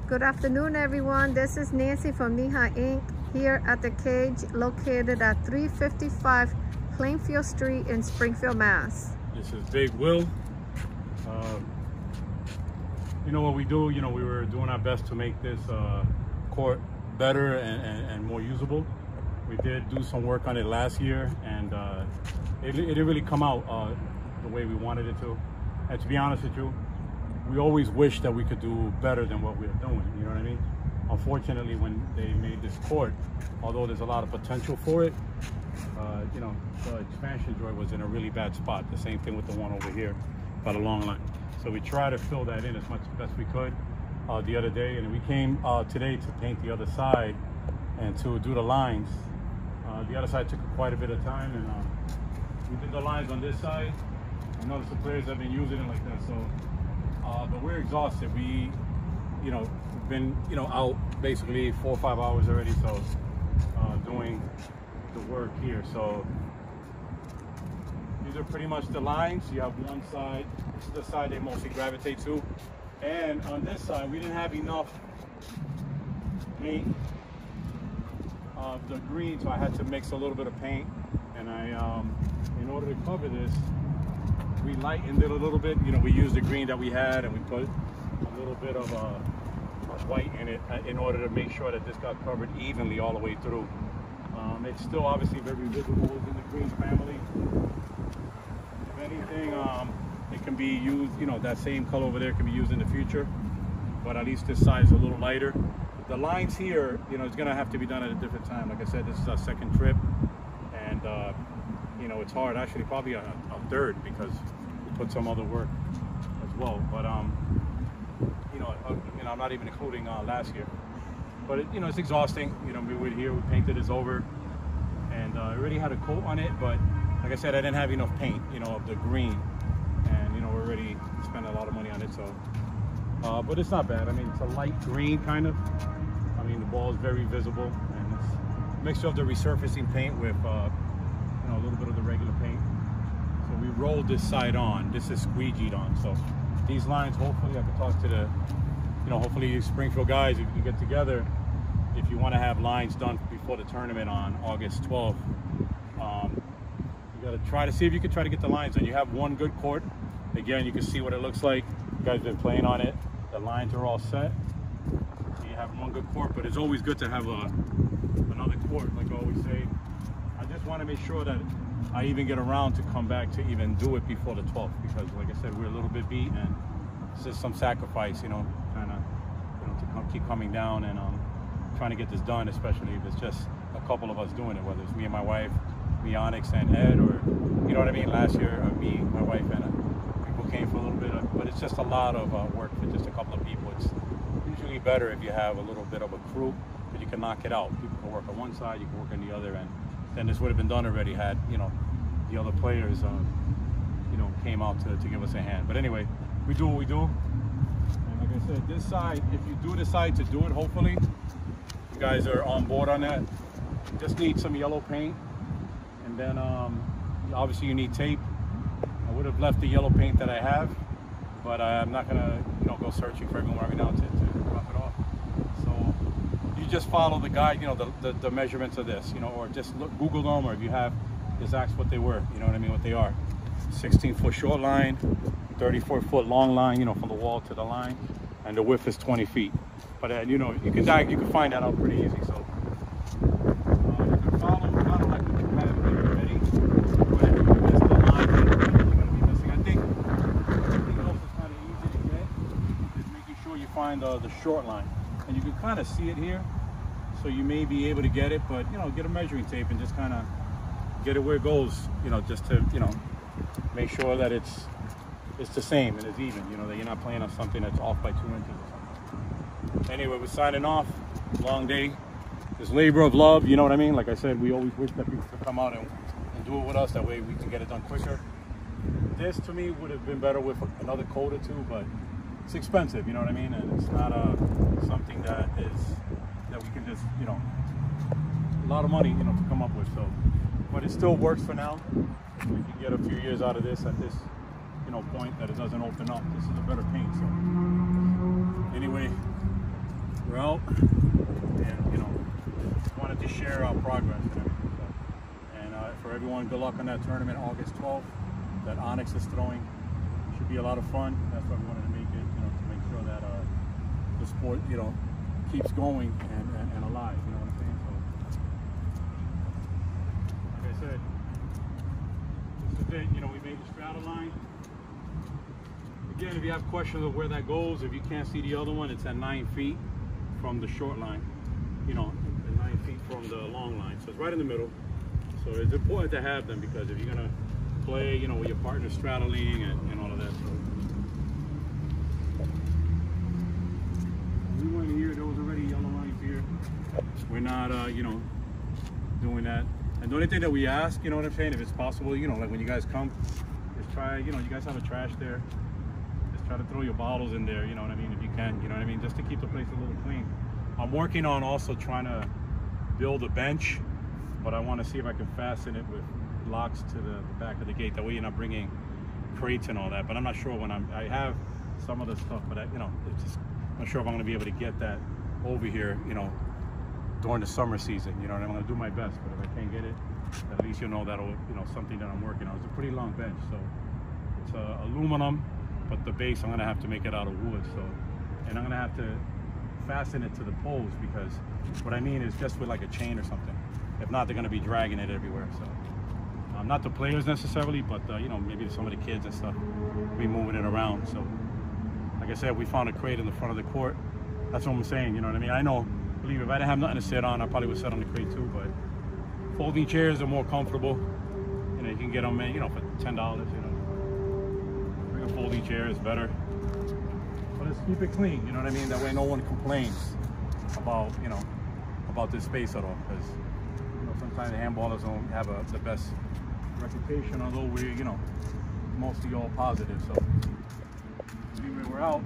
Good afternoon, everyone. This is Nancy from Mija Inc. here at the cage located at 355 Plainfield Street in Springfield, Mass. This is Big Will. You know what we do, we were doing our best to make this court better and more usable. We did do some work on it last year, and it didn't really come out the way we wanted it to. And to be honest with you, we always wish that we could do better than what we're doing, you know what I mean? Unfortunately, when they made this court, although there's a lot of potential for it, the expansion joint was in a really bad spot. The same thing with the one over here by the long line. So we tried to fill that in as much as best we could the other day, and we came today to paint the other side and to do the lines. The other side took quite a bit of time, and we did the lines on this side. I noticed the players have been using it like that, so but we're exhausted. We've been out basically 4 or 5 hours already, so doing the work here. So these are pretty much the lines. You have one side, this is the side they mostly gravitate to, and on this side we didn't have enough paint of the green, so I had to mix a little bit of paint, and I in order to cover this, we lightened it a little bit. We used the green that we had, and we put a little bit of white in it in order to make sure that this got covered evenly all the way through. It's still obviously very visible in the green family. If anything, it can be used, that same color over there can be used in the future, but at least this side is a little lighter. The lines here, it's gonna have to be done at a different time. Like I said, this is our second trip, and it's hard, actually probably a third, because we put some other work as well. But I'm not even including last year. But it's exhausting. We were here, we painted this over, and I already had a coat on it, but like I said, I didn't have enough paint, of the green, and we already spent a lot of money on it. So, but it's not bad. I mean, it's a light green kind of. I mean, the ball is very visible, and it's a mixture of the resurfacing paint with a little bit of the regular paint. So we rolled this side on. This is squeegeed on. So these lines, hopefully I can talk to the, hopefully you Springfield guys, if you get together, if you want to have lines done before the tournament on August 12th, you got to try to see if you can try to get the lines done. You have one good court. Again, you can see what it looks like. You guys have been playing on it. The lines are all set. So you have one good court, but it's always good to have another court, like I always say. I just want to make sure that I even get around to come back to even do it before the 12th, because like I said, we're a little bit beat, and it's just some sacrifice, kind of, to keep coming down and trying to get this done, especially if it's just a couple of us doing it, whether it's me and my wife, me, Onyx, and Ed, or, you know what I mean, last year, me, my wife, and people came for a little bit of, but it's just a lot of work for just a couple of people. It's usually better if you have a little bit of a crew, because you can knock it out. People can work on one side, you can work on the other, and then this would have been done already had, the other players, came out to give us a hand. But anyway, we do what we do. And like I said, this side, if you do decide to do it, hopefully, you guys are on board on that. You just need some yellow paint. And then, obviously you need tape. I would have left the yellow paint that I have, but I'm not gonna, go searching for everyone right now to drop it off. So you just follow the guide, the measurements of this, or just Google them, or if you have, just ask what they were, what they are. 16-foot short line, 34-foot long line, from the wall to the line, and the width is 20 feet. But you can find that out pretty easy. So you can follow kind of like what you have here already, but if you miss the line, you're going to be missing. I think else is kind of easy to get, is making sure you find the short line, and you can kind of see it here. So you may be able to get it, but get a measuring tape and just kind of get it where it goes, just to make sure that it's the same and it's even, that you're not playing on something that's off by 2 inches or something. Anyway, we're signing off. Long day. This labor of love, you know what I mean? Like I said, we always wish that people could come out and do it with us. That way we can get it done quicker. This to me would have been better with another coat or two, but it's expensive, you know what I mean? And it's not something that we can just, a lot of money, to come up with. So, but it still works for now. If we can get a few years out of this at this, point that it doesn't open up. This is a better paint. So anyway, out, and you know, wanted to share our progress and everything. So, and for everyone, good luck on that tournament August 12th that Onyx is throwing. Should be a lot of fun. That's why we wanted to make it, you know, to make sure that the sport, you know, keeps going and alive. You know what I'm saying? So, like I said, this is it. You know, we made the straddle line. Again, if you have questions of where that goes, if you can't see the other one, it's at 9 feet from the short line, you know, and 9 feet from the long line. So it's right in the middle. So it's important to have them, because if you're gonna play, you know, with your partner straddling and all of that. So we went here, there was already yellow lines here. We're not, you know, doing that. And the only thing that we ask, you know what I'm saying, if it's possible, you know, like when you guys come, is try, you know, you guys have a trash there. Try to throw your bottles in there, you know what I mean, if you can, you know what I mean, just to keep the place a little clean. I'm working on also trying to build a bench, but I want to see if I can fasten it with locks to the back of the gate. That way you're not bringing crates and all that. But I'm not sure when I have some of the stuff, but you know, it's just, I'm not sure if I'm going to be able to get that over here, you know, during the summer season. You know, and I'm going to do my best, but if I can't get it, at least you'll know that'll, you know, something that I'm working on. It's a pretty long bench, so it's aluminum. But the base, I'm gonna have to make it out of wood. So, and I'm gonna have to fasten it to the poles, because what I mean is just with like a chain or something. If not, they're gonna be dragging it everywhere. So, not the players necessarily, but you know, maybe some of the kids and stuff be moving it around. So, like I said, we found a crate in the front of the court. That's what I'm saying. You know what I mean? I know, believe me, if I didn't have nothing to sit on, I probably would sit on the crate too. But folding chairs are more comfortable. You know, you can get them, you know, for $10. You know. Folding chair is better, but let's keep it clean, you know what I mean, that way no one complains about, you know, about this space at all, because, you know, sometimes the handballers don't have the best reputation, although we're, you know, mostly all positive. So anyway, we're out.